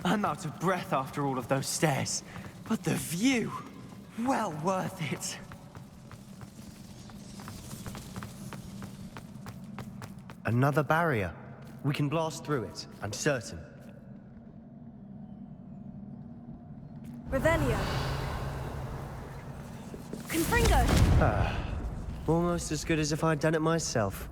I'm out of breath after all of those stairs. But the view, well worth it. Another barrier. We can blast through it, I'm certain. Revelio. Confringo. Almost as good as if I'd done it myself.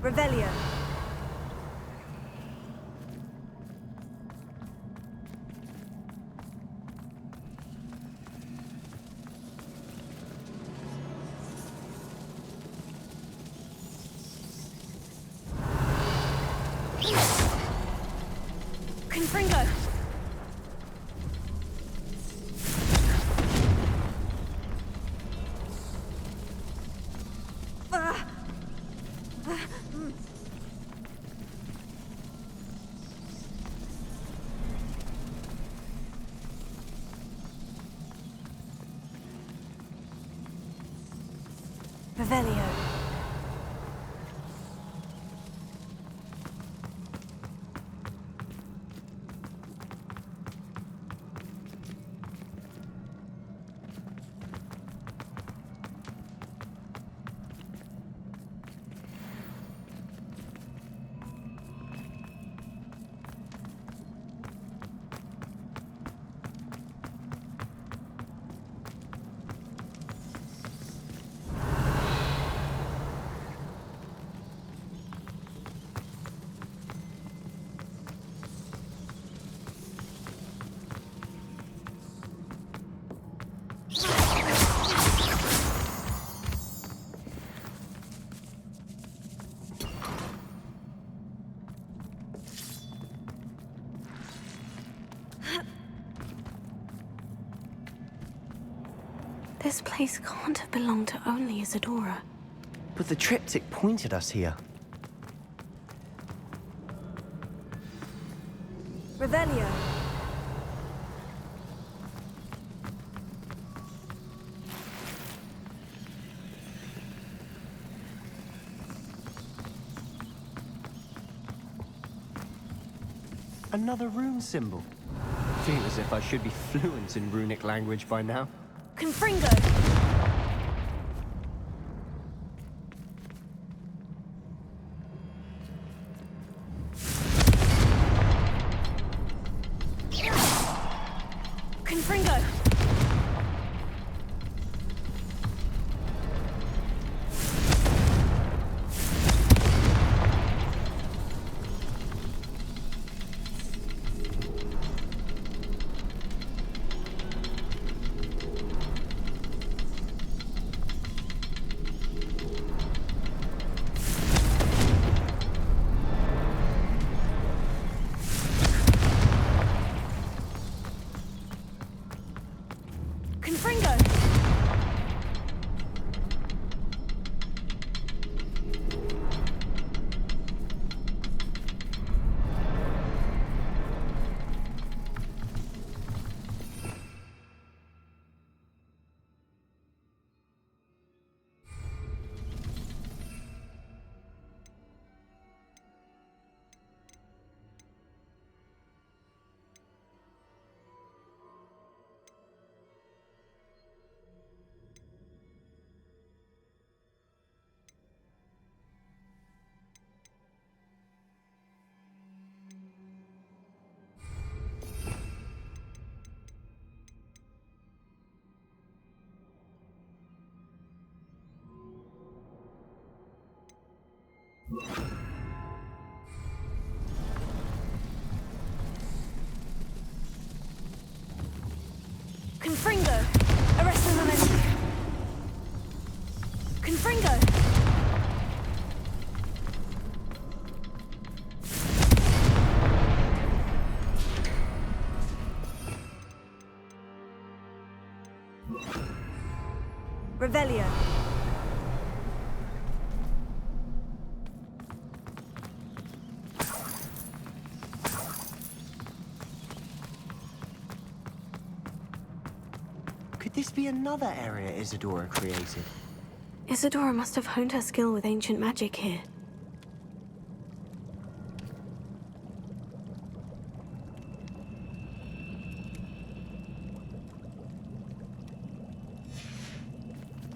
Revelio. Confringo. Revelio. This place can't have belonged to only Isadora. But the triptych pointed us here. Revelio. Another rune symbol. Feel as if I should be fluent in runic language by now. Confringo. Confringo. Confringo. Confringo. Arrest the momentum. Confringo. Revelio. Could this be another area Isadora created? Isadora must have honed her skill with ancient magic here.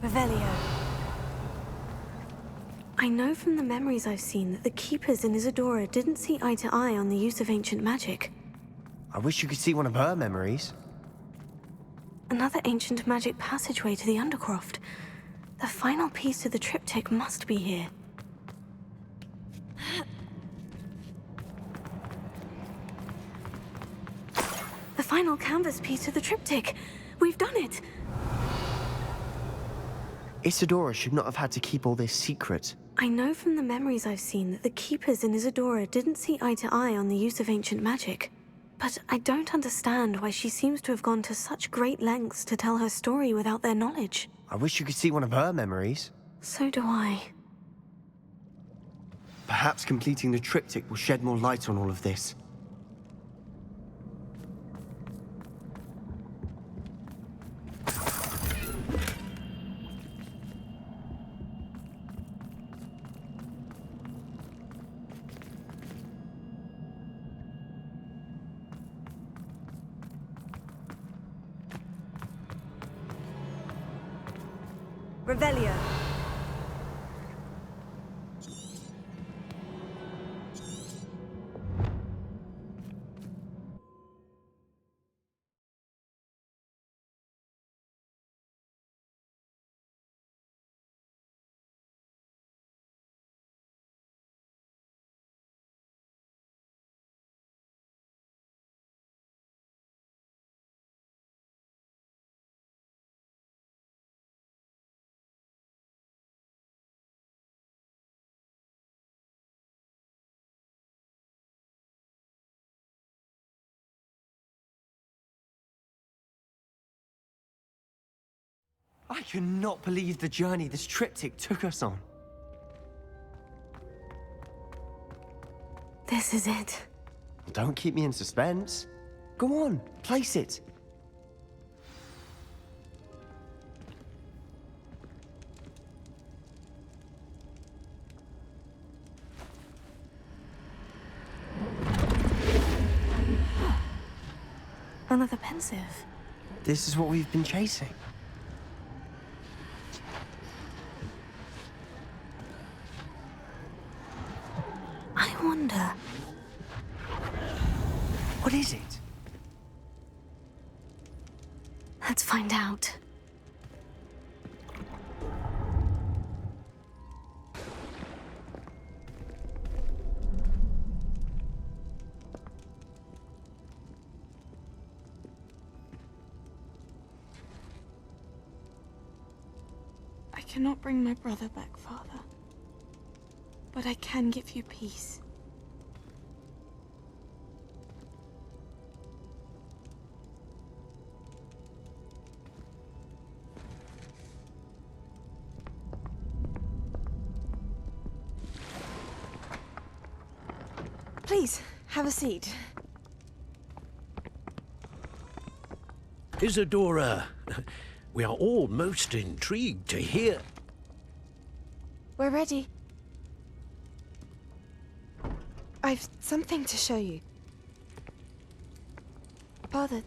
Revelio. I know from the memories I've seen that the Keepers in Isadora didn't see eye to eye on the use of ancient magic. I wish you could see one of her memories. Another ancient magic passageway to the Undercroft. The final piece to the triptych must be here. The final canvas piece to the triptych. We've done it! Isadora should not have had to keep all this secret. I know from the memories I've seen that the Keepers in Isadora didn't see eye to eye on the use of ancient magic. But I don't understand why she seems to have gone to such great lengths to tell her story without their knowledge. I wish you could see one of her memories. So do I. Perhaps completing the triptych will shed more light on all of this. Revelio. I cannot believe the journey this triptych took us on. This is it. Don't keep me in suspense. Go on, place it. Another pensive. This is what we've been chasing. I wonder. What is it? Let's find out. I cannot bring my brother back, Father. But I can give you peace. Please, have a seat. Isadora, we are all most intrigued to hear. We're ready. I've something to show you. Father,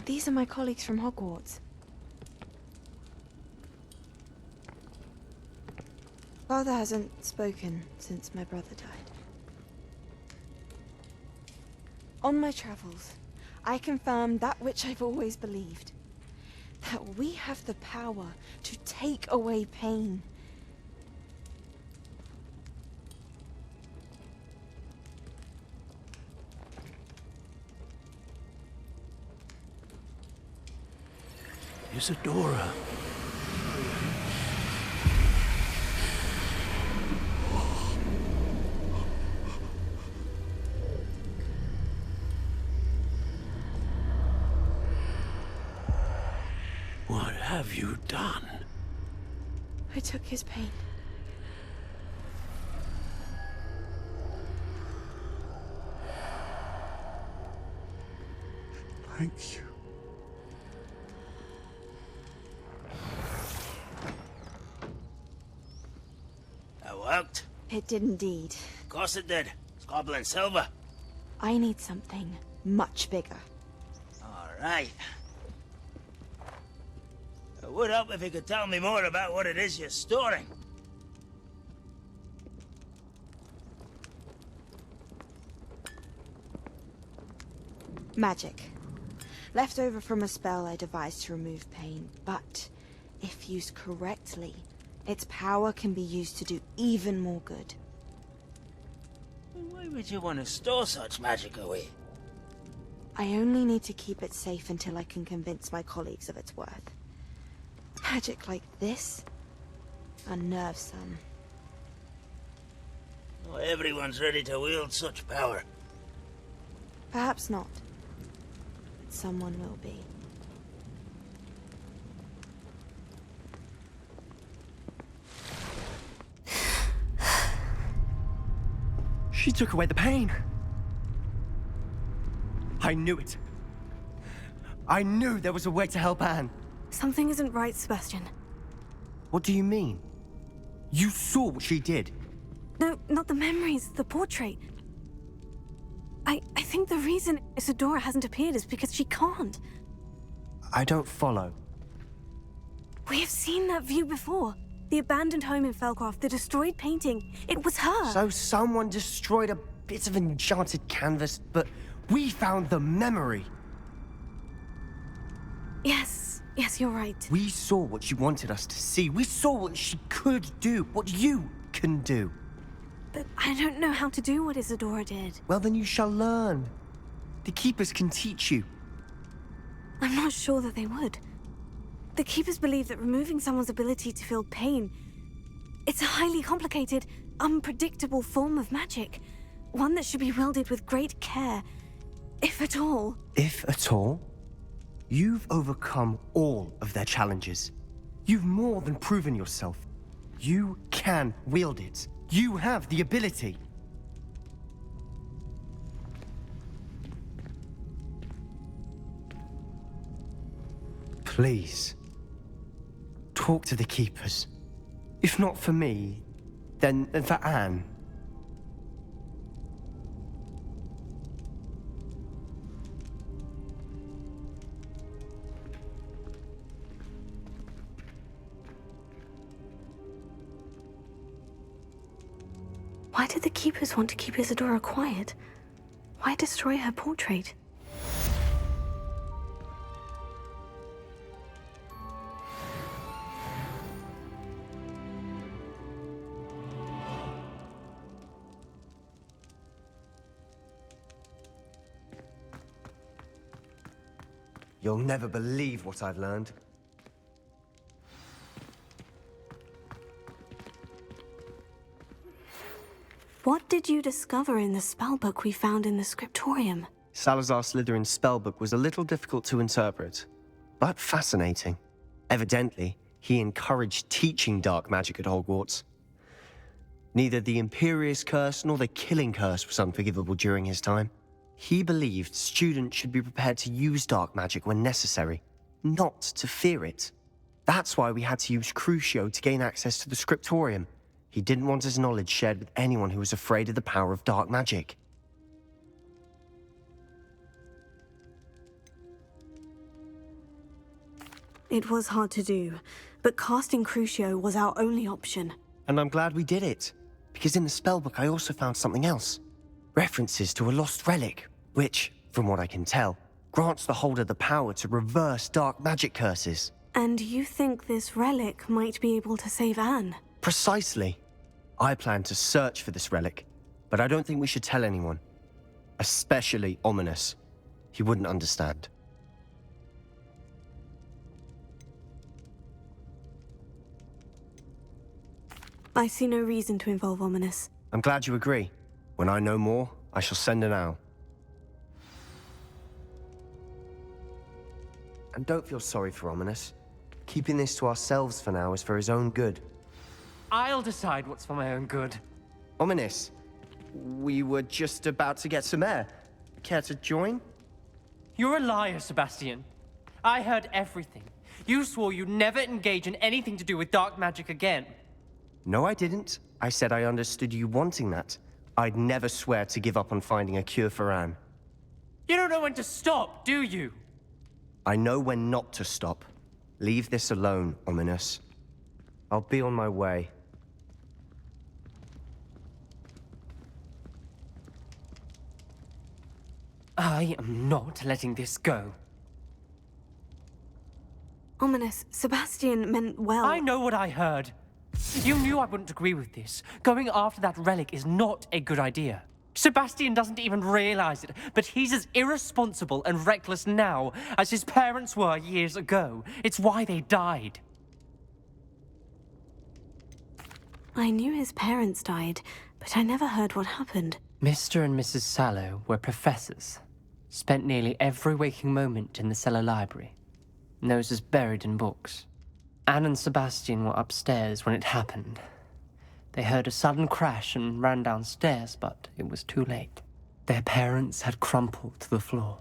these are my colleagues from Hogwarts. Father hasn't spoken since my brother died. On my travels, I confirmed that which I've always believed. That we have the power to take away pain. Isadora. What have you done? I took his pain. Thank you. worked? It did indeed. Of course it did. It's goblin silver. I need something much bigger. All right. It would help if you could tell me more about what it is you're storing. Magic. Left over from a spell I devised to remove pain, but if used correctly, its power can be used to do even more good. Why would you want to store such magic away? I only need to keep it safe until I can convince my colleagues of its worth. Magic like this unnerves some. Not everyone's ready to wield such power. Perhaps not. But someone will be. She took away the pain. I knew it. I knew there was a way to help Anne. Something isn't right, Sebastian. What do you mean? You saw what she did. No, not the memories, the portrait. I think the reason Isadora hasn't appeared is because she can't. I don't follow. We have seen that view before. The abandoned home in Felcroft, the destroyed painting. It was her. So someone destroyed a bit of enchanted canvas, but we found the memory. Yes, you're right. We saw what she wanted us to see. We saw what she could do, what you can do. But I don't know how to do what Isadora did. Well, then you shall learn. The Keepers can teach you. I'm not sure that they would. The Keepers believe that removing someone's ability to feel pain, it's a highly complicated, unpredictable form of magic. One that should be wielded with great care, if at all. If at all? You've overcome all of their challenges. You've more than proven yourself. You can wield it. You have the ability. Please, talk to the Keepers. If not for me, then for Anne. Why did the Keepers want to keep Isadora quiet? Why destroy her portrait? You'll never believe what I've learned. What did you discover in the spellbook we found in the scriptorium? Salazar Slytherin's spellbook was a little difficult to interpret, but fascinating. Evidently, he encouraged teaching dark magic at Hogwarts. Neither the Imperious Curse nor the Killing Curse was unforgivable during his time. He believed students should be prepared to use dark magic when necessary, not to fear it. That's why we had to use Crucio to gain access to the scriptorium. He didn't want his knowledge shared with anyone who was afraid of the power of dark magic. It was hard to do, but casting Crucio was our only option. And I'm glad we did it, because in the spellbook I also found something else. References to a lost relic, which, from what I can tell, grants the holder the power to reverse dark magic curses. And you think this relic might be able to save Anne? Precisely. I plan to search for this relic, but I don't think we should tell anyone. Especially Ominous. He wouldn't understand. I see no reason to involve Ominous. I'm glad you agree. When I know more, I shall send an owl. And don't feel sorry for Ominous. Keeping this to ourselves for now is for his own good. I'll decide what's for my own good. Ominous, we were just about to get some air. Care to join? You're a liar, Sebastian. I heard everything. You swore you'd never engage in anything to do with dark magic again. No, I didn't. I said I understood you wanting that. I'd never swear to give up on finding a cure for Anne. You don't know when to stop, do you? I know when not to stop. Leave this alone, Ominous. I'll be on my way. I am not letting this go. Ominous, Sebastian meant well. I know what I heard. You knew I wouldn't agree with this. Going after that relic is not a good idea. Sebastian doesn't even realize it, but he's as irresponsible and reckless now as his parents were years ago. It's why they died. I knew his parents died, but I never heard what happened. Mr. and Mrs. Sallow were professors. Spent nearly every waking moment in the cellar library. Noses buried in books. Anne and Sebastian were upstairs when it happened. They heard a sudden crash and ran downstairs, but it was too late. Their parents had crumpled to the floor.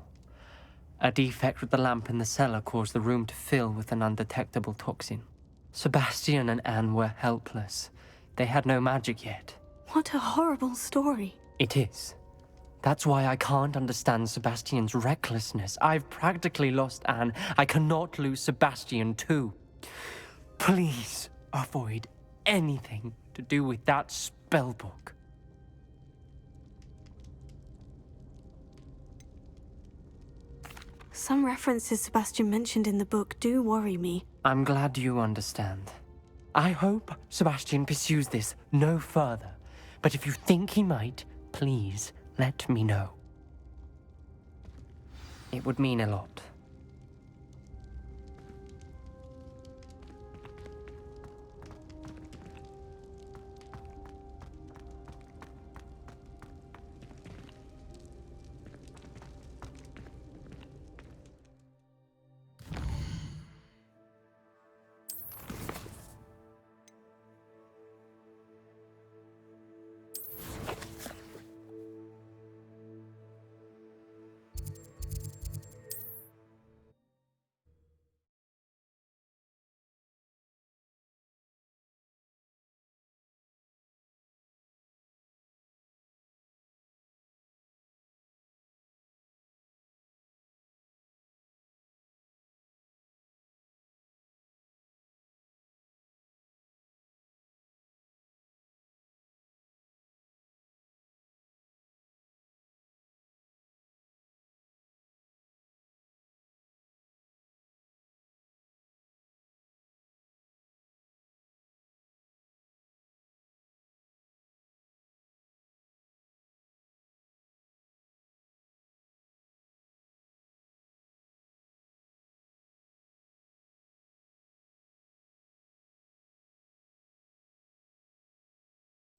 A defect with the lamp in the cellar caused the room to fill with an undetectable toxin. Sebastian and Anne were helpless. They had no magic yet. What a horrible story. It is. That's why I can't understand Sebastian's recklessness. I've practically lost Anne. I cannot lose Sebastian too. Please avoid anything to do with that spellbook. Some references Sebastian mentioned in the book do worry me. I'm glad you understand. I hope Sebastian pursues this no further. But if you think he might, please let me know. It would mean a lot.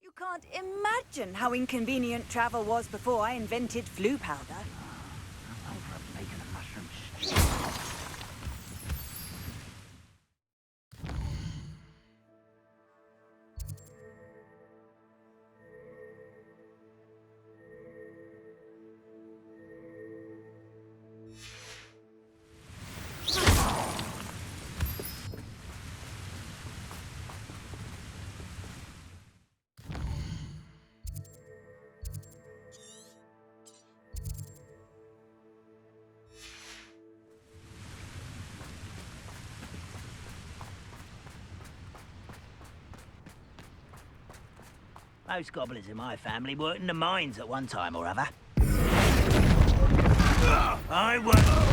You can't imagine how inconvenient travel was before I invented flu powder. Most gobblers in my family worked in the mines at one time or other. I won't.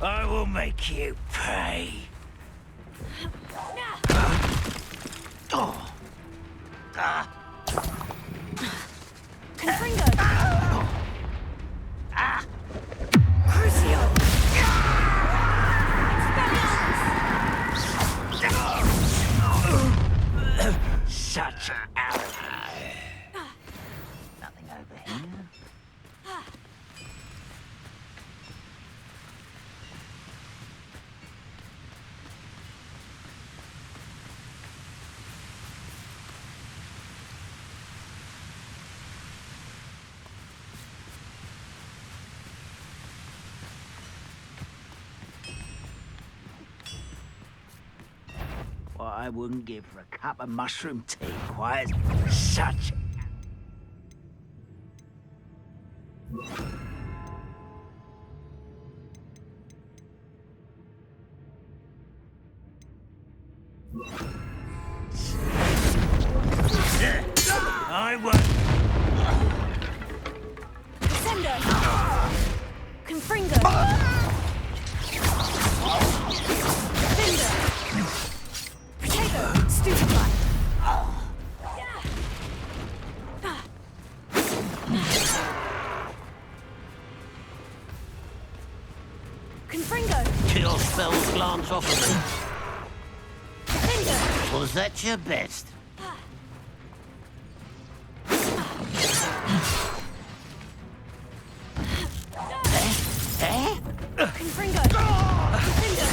I will make you pay. Confringo! Crucio! Such arrogance. Nothing over here. What I wouldn't give for a cup of mushroom tea, quiet. Such. I won't. Descendo! Confringo! Defender! Potato! Stupefy! Confringo! Kill spells glance off of me. Defender! Was that your best? Confringo! Defender!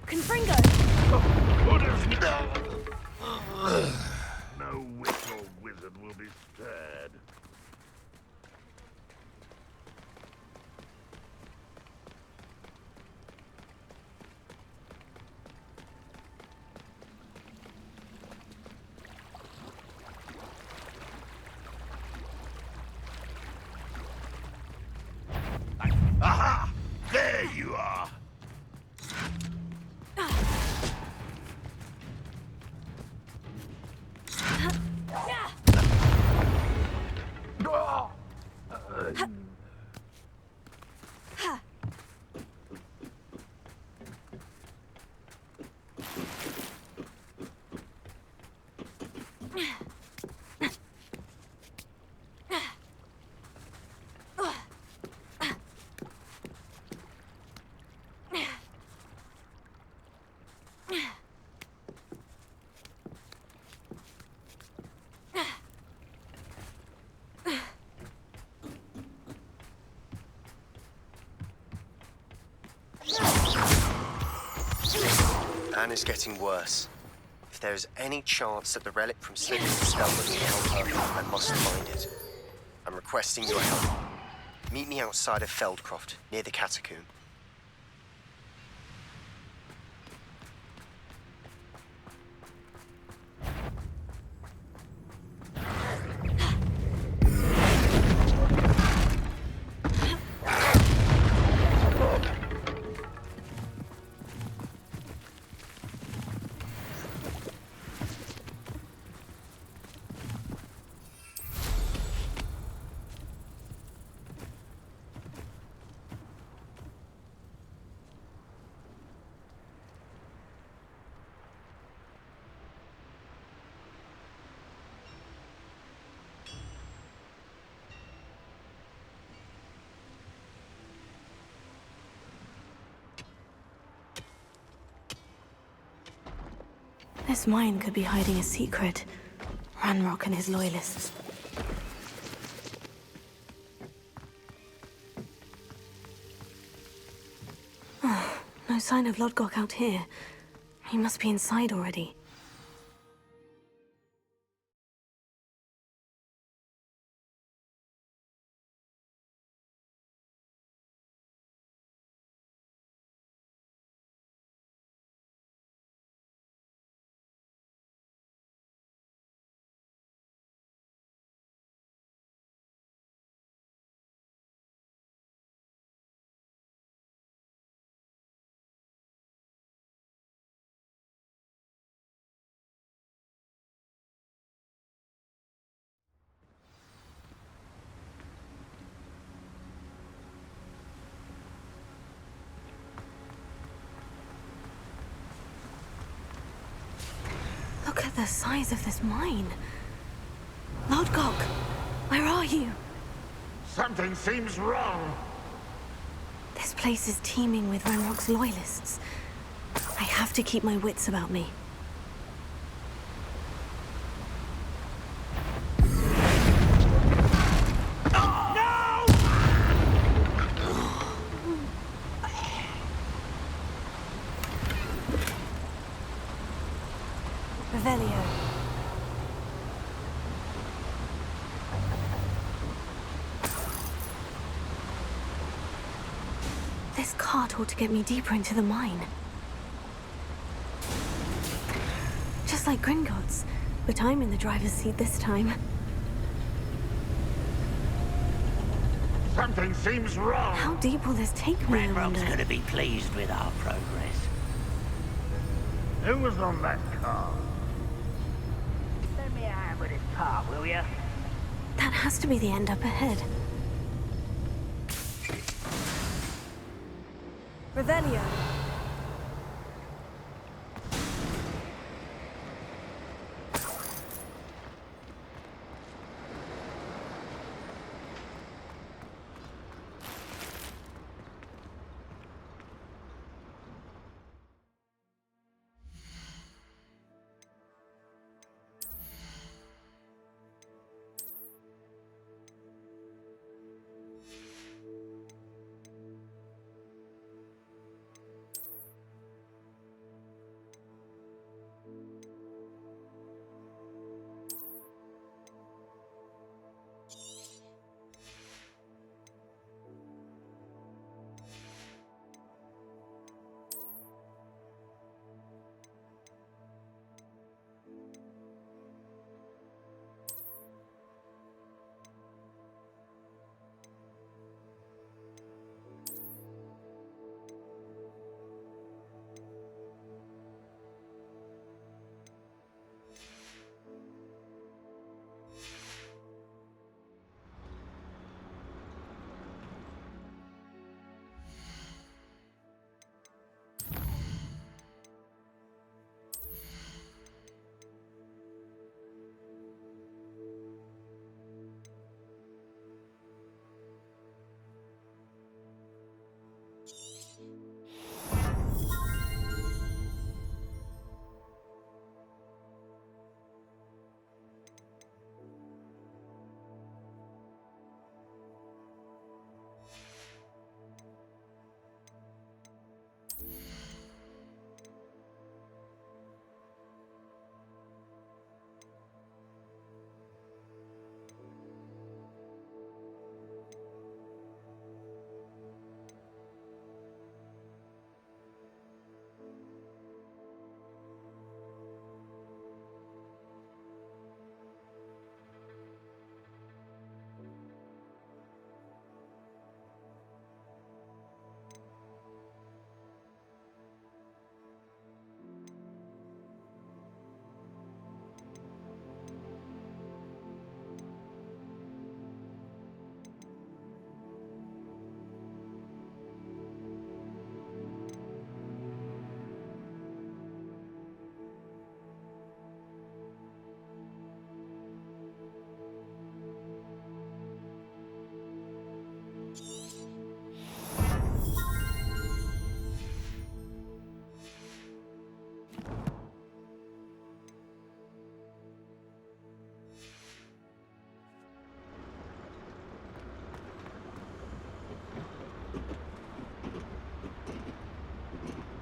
Confringo! No witch or wizard will be spared. Aha! There you are! Anne is getting worse. If there is any chance that the relic from Slytherin's spellbook can help her, I must find it. I'm requesting your help. Meet me outside of Feldcroft, near the catacomb. This mine could be hiding a secret. Ranrock and his loyalists. No sign of Lodgok out here. He must be inside already. the size of this mine. Lodgok, where are you? Something seems wrong. This place is teeming with Renrock's loyalists. I have to keep my wits about me. Revelio. This cart ought to get me deeper into the mine. Just like Gringotts, but I'm in the driver's seat this time. Something seems wrong. How deep will this take me, I Renrock's wonder? going to be pleased with our progress. Who was on that car? Lend me a hand with this part, will you? That has to be the end up ahead. Revelio.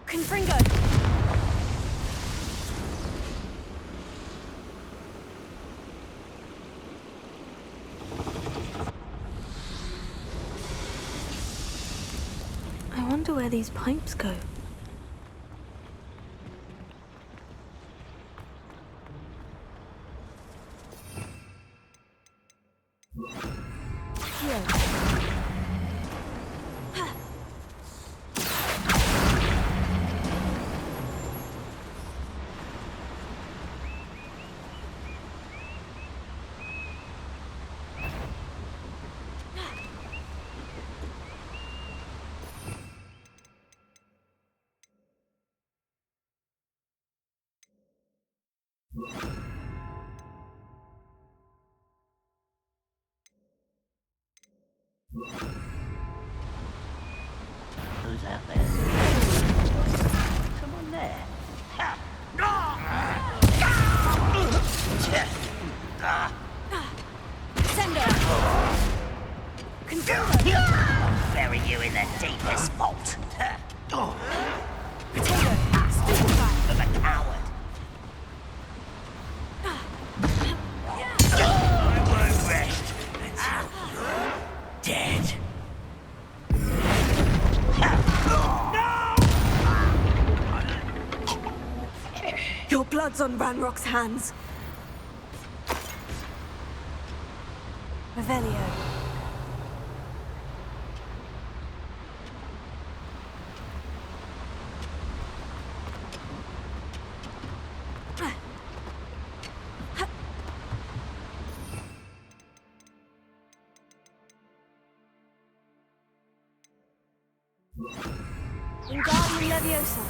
Confringo! I wonder where these pipes go. Who's out there? Someone there. Sender! Confirm! I'll bury you in the deepest vault. Potato! Stupefy! Of a coward. I won't rest until you're dead. Your blood's on Ranrock's hands. Revelio. Wingardium Leviosa.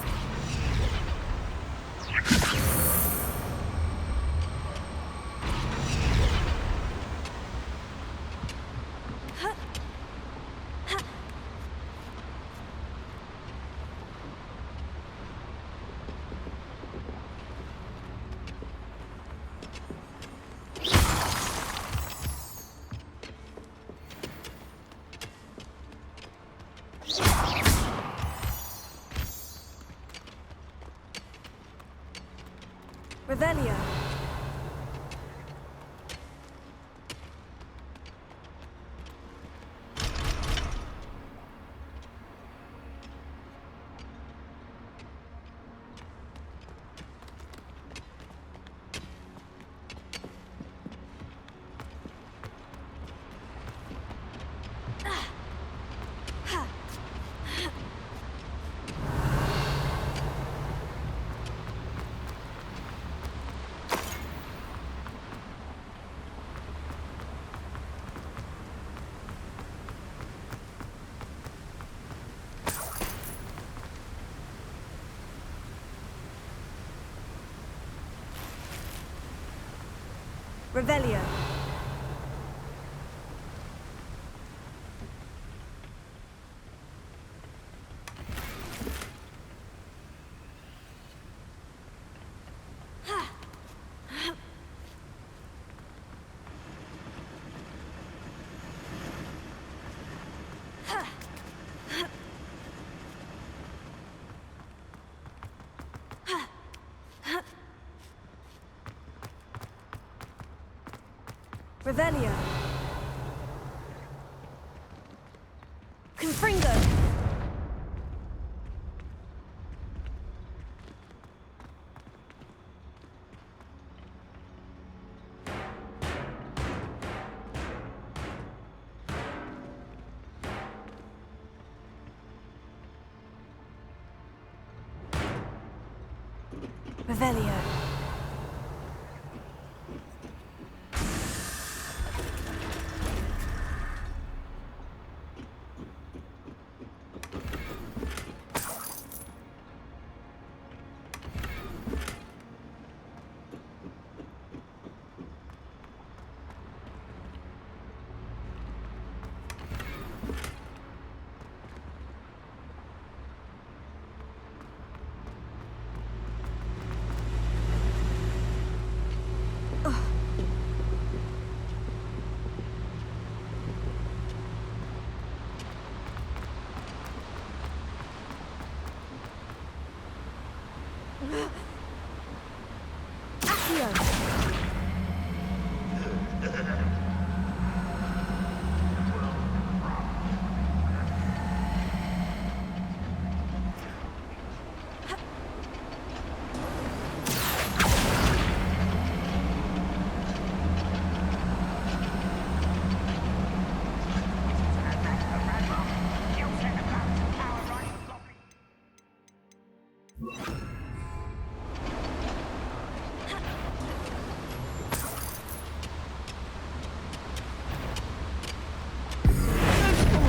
Revelio. Revelio. Revelio. Confringo. Revelio.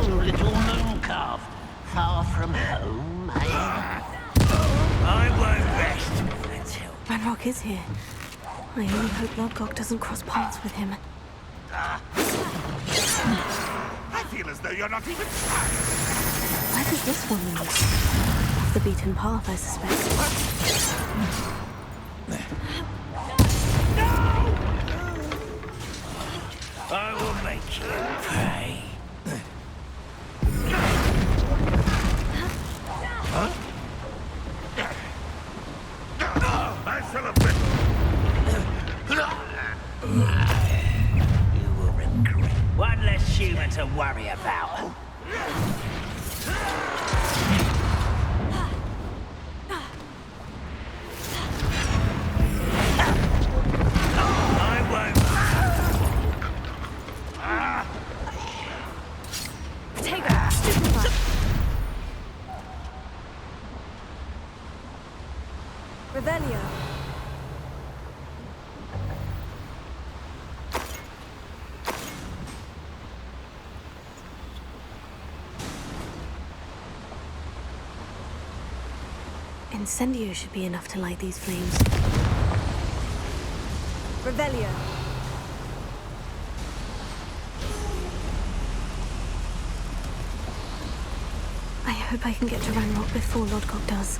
Little moon calf, far from home, eh? I won't rest until Ranrock is here. I only hope Lodgok doesn't cross paths with him. I feel as though you're not even trying. Where does this one lead? Off the beaten path, I suspect. I will make you pay. I shall have been. You will regret. One less human to worry about. I won't. Potato! Stupefy! Revelio! Incendio should be enough to light these flames. Revelio! I hope I can get to Ranrock before Lodgok does.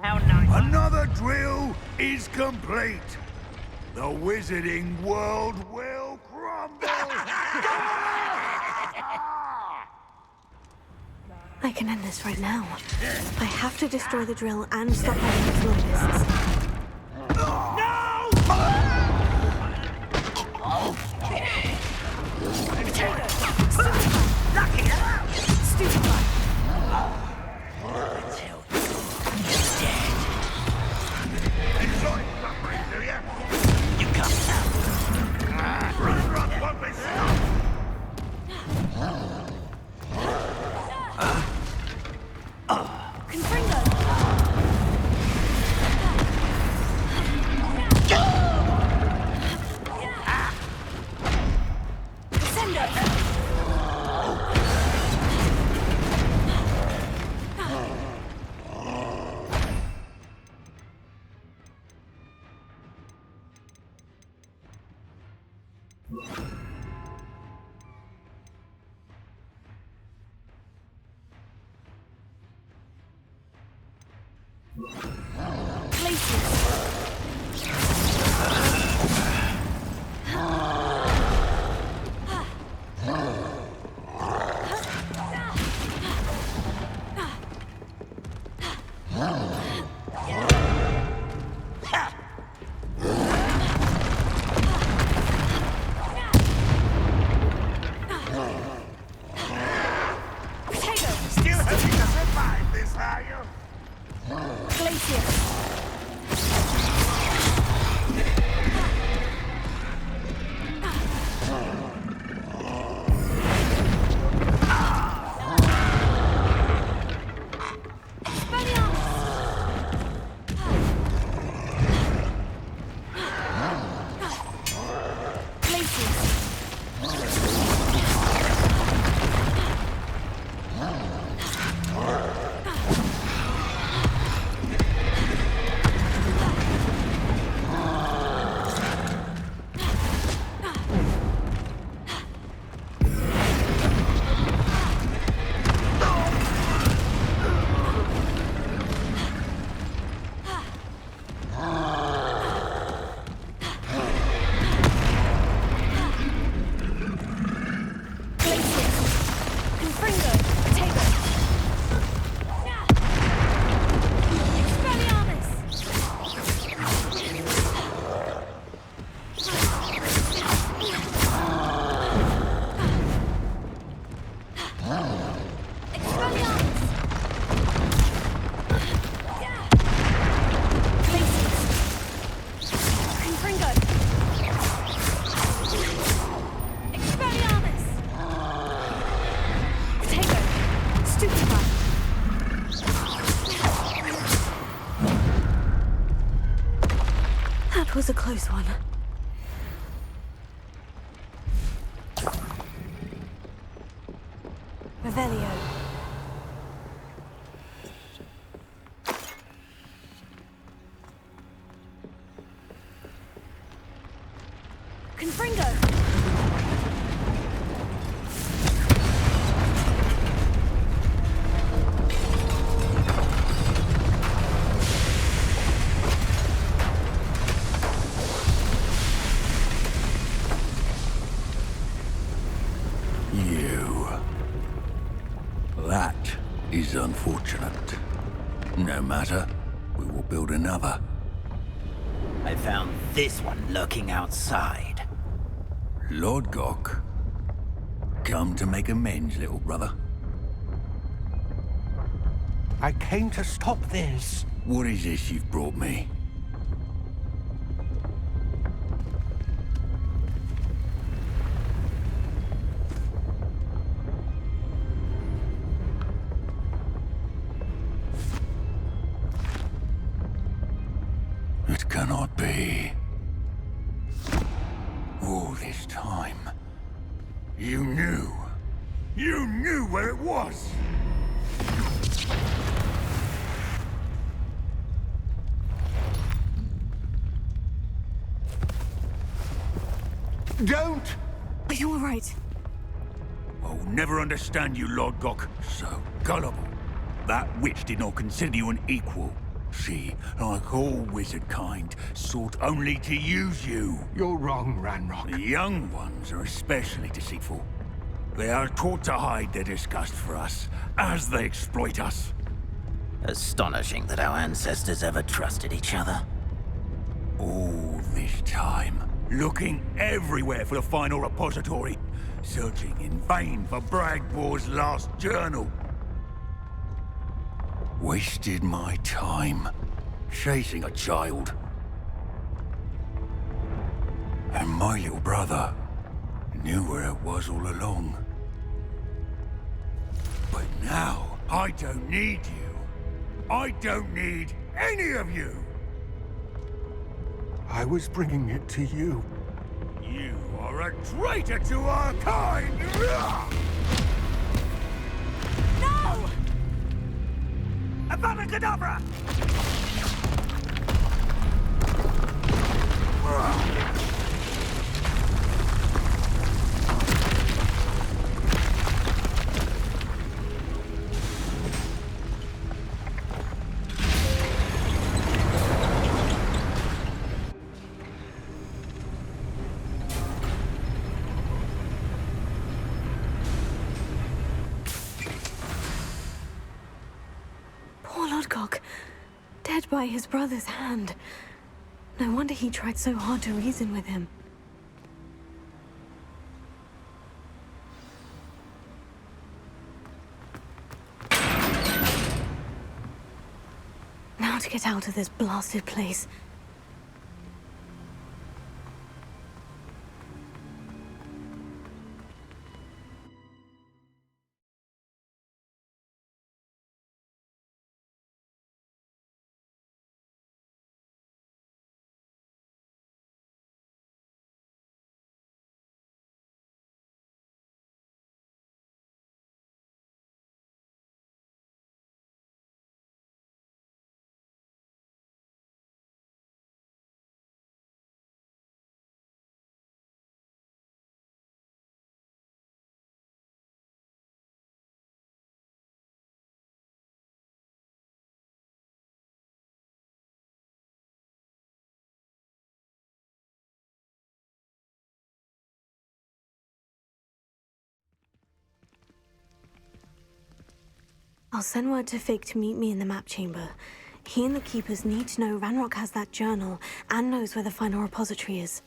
How nice. Another drill is complete. The wizarding world will crumble. I can end this right now. I have to destroy the drill and stop having those locusts. Enjoy suffering, do you? You come now. Run won't be stopped. Still hoping to survive this, are you? That was a close one. Revelio. Confringo! You. That is unfortunate. No matter, we will build another. I found this one lurking outside. Lord Gok, come to make amends, little brother. I came to stop this. What is this you've brought me? It cannot be. All this time, you knew. You knew where it was! Don't! Are you all right? I'll never understand you, Lord Gok. So gullible. That witch did not consider you an equal. She, like all wizard kind, sought only to use you. You're wrong, Ranrock. The young ones are especially deceitful. They are taught to hide their disgust for us, as they exploit us. Astonishing that our ancestors ever trusted each other. All this time, looking everywhere for the final repository, searching in vain for Bragbor's last journal. Wasted my time, chasing a child. And my little brother knew where it was all along. But now, I don't need you. I don't need any of you. I was bringing it to you. You are a traitor to our kind! No! Avada Kedavra! Poor Lodgok. Dead by his brother's hand. No wonder he tried so hard to reason with him. Now to get out of this blasted place. I'll send word to Fig to meet me in the map chamber. He and the Keepers need to know Ranrock has that journal and knows where the final repository is.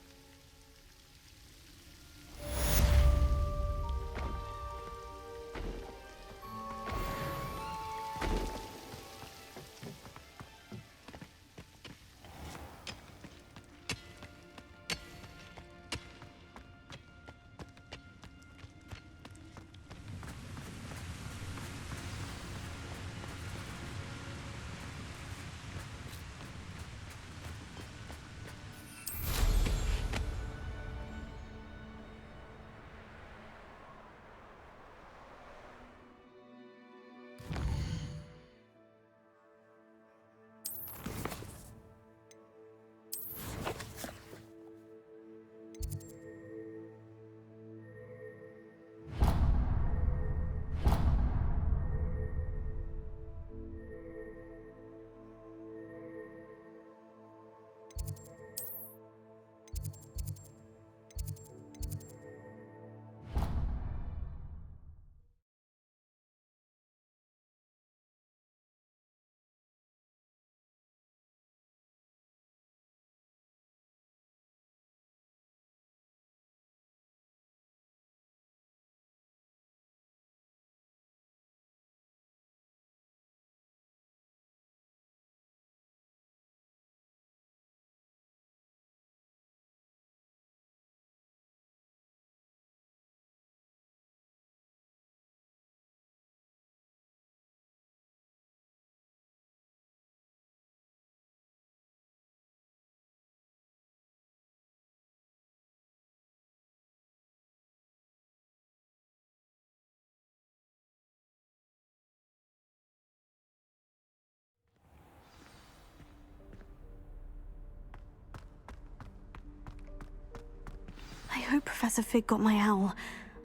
hope Professor Fig got my owl.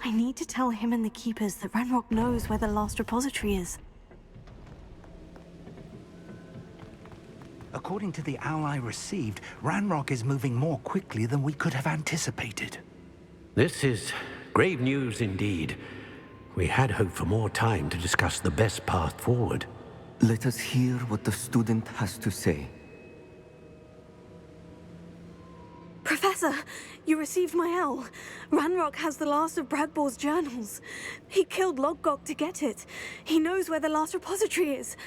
I need to tell him and the Keepers that Ranrock knows where the last repository is. According to the owl I received, Ranrock is moving more quickly than we could have anticipated. This is grave news indeed. We had hoped for more time to discuss the best path forward. Let us hear what the student has to say. Professor, you received my owl. Ranrock has the last of Bragbor's journals. He killed Lodgok to get it. He knows where the last repository is.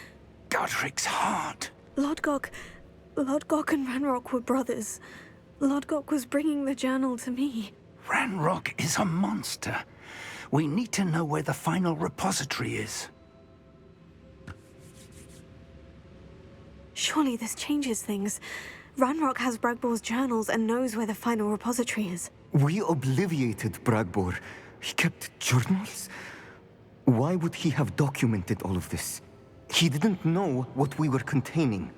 Godric's heart. Lodgok and Ranrock were brothers. Lodgok was bringing the journal to me. Ranrock is a monster. We need to know where the final repository is. Surely this changes things. Ranrock has Bragbor's journals and knows where the final repository is. We obliviated Bragbor. He kept journals? Why would he have documented all of this? He didn't know what we were containing.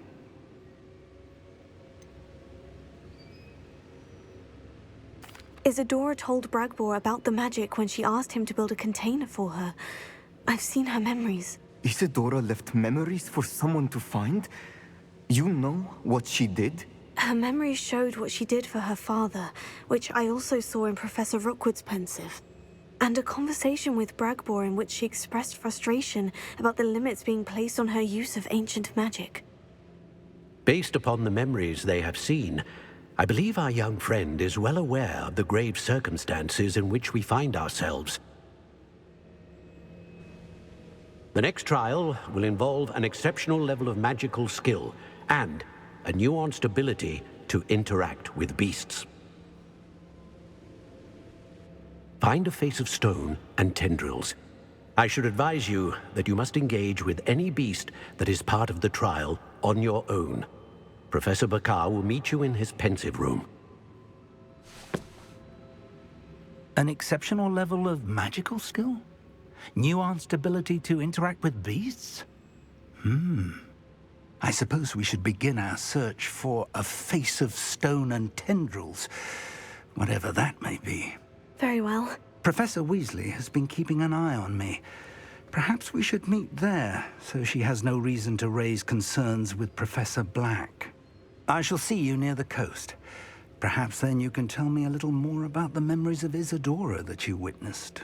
Isadora told Bragbor about the magic when she asked him to build a container for her. I've seen her memories. Isadora left memories for someone to find? You know what she did? Her memories showed what she did for her father, which I also saw in Professor Rookwood's pensive. And a conversation with Bragbor in which she expressed frustration about the limits being placed on her use of ancient magic. Based upon the memories they have seen, I believe our young friend is well aware of the grave circumstances in which we find ourselves. The next trial will involve an exceptional level of magical skill and a nuanced ability to interact with beasts. Find a face of stone and tendrils. I should advise you that you must engage with any beast that is part of the trial on your own. Professor Bakar will meet you in his pensive room. An exceptional level of magical skill? Nuanced ability to interact with beasts? I suppose we should begin our search for a face of stone and tendrils, whatever that may be. Very well. Professor Weasley has been keeping an eye on me. Perhaps we should meet there, so she has no reason to raise concerns with Professor Black. I shall see you near the coast. Perhaps then you can tell me a little more about the memories of Isadora that you witnessed.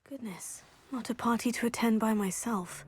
Goodness, not a party to attend by myself.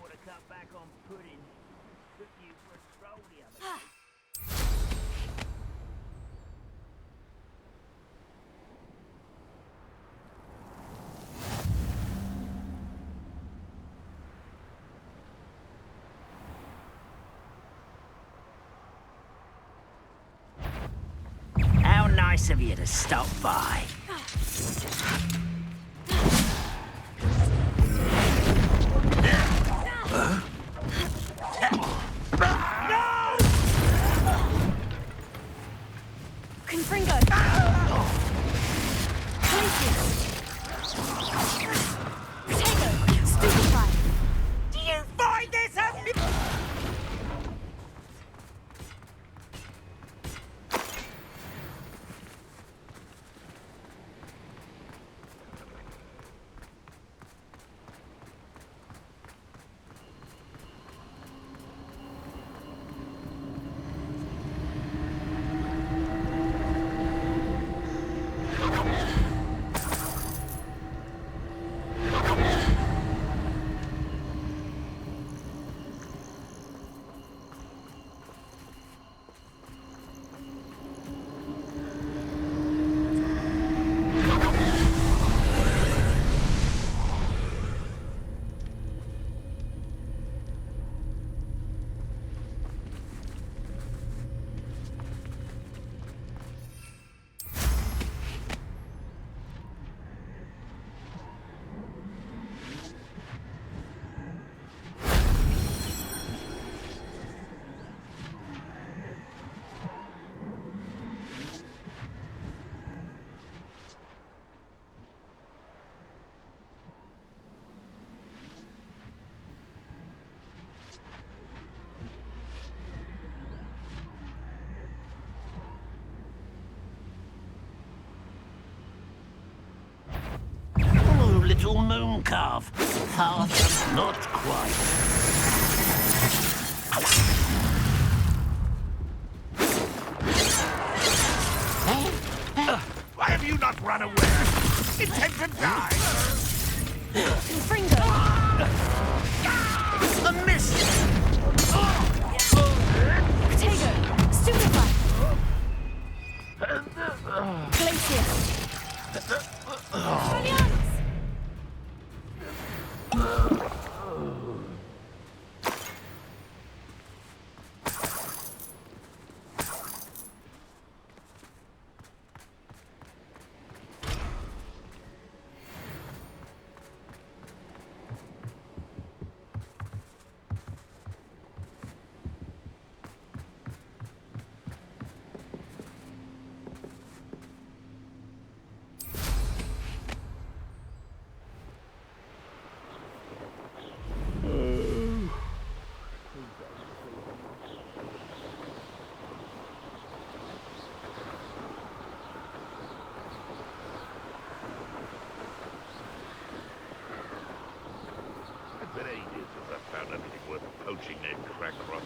ought to cut back on pudding. Took you for a stroll the other day. How nice of you to stop by. Confringo! Potato! Stupefy! Do you find this little moon calf. Half, not quite. Why have you not run away? Intend to die? Confringo! A miss! Potato! Stupefy! Glacier! Expelliarmus! It's been ages since I've found anything worth poaching near Crackrock.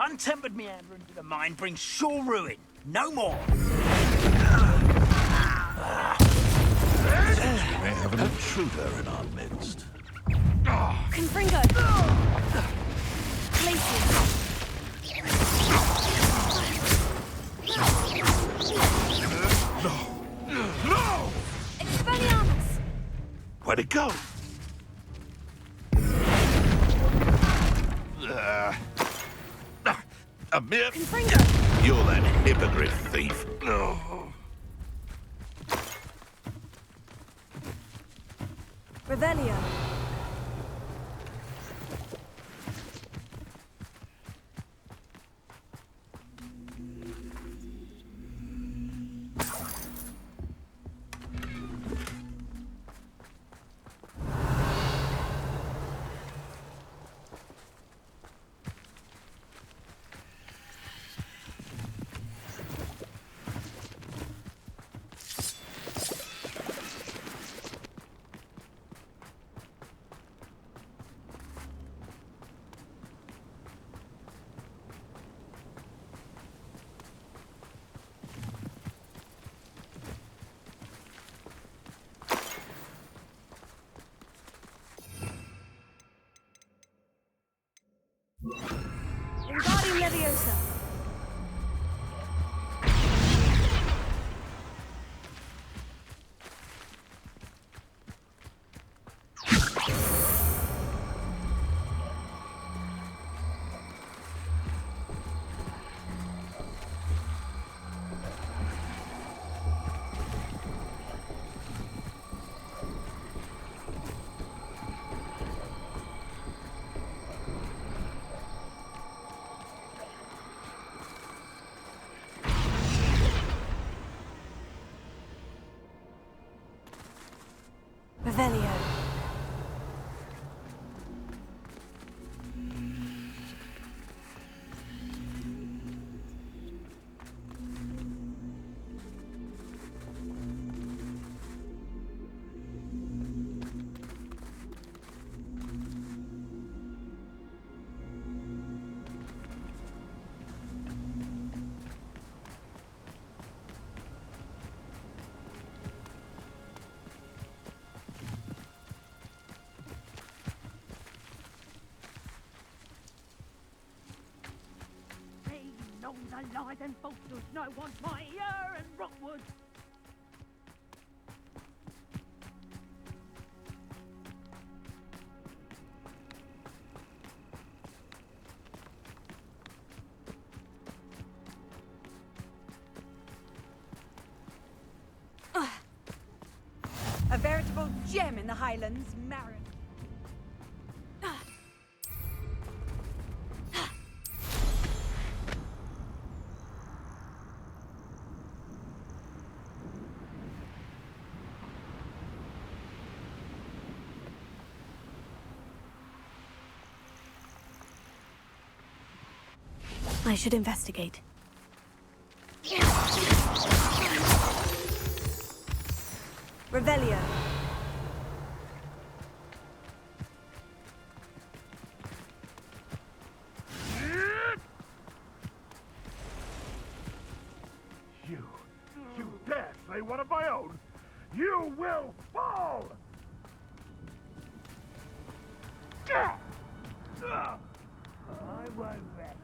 Untempered meander into the mine brings sure ruin. No more. We may have an intruder in our midst. Confringo! Glacier! No! Expelliarmus! Where'd it go? A mere... Confringo! You're that hippogriff thief. No. Revelio! closer. Revelio. The lies and falsehoods no one's my ear and Rookwood. A veritable gem in the Highlands, Marin. I should investigate. Revelio. You dare slay one of my own? You will fall! I won't rest.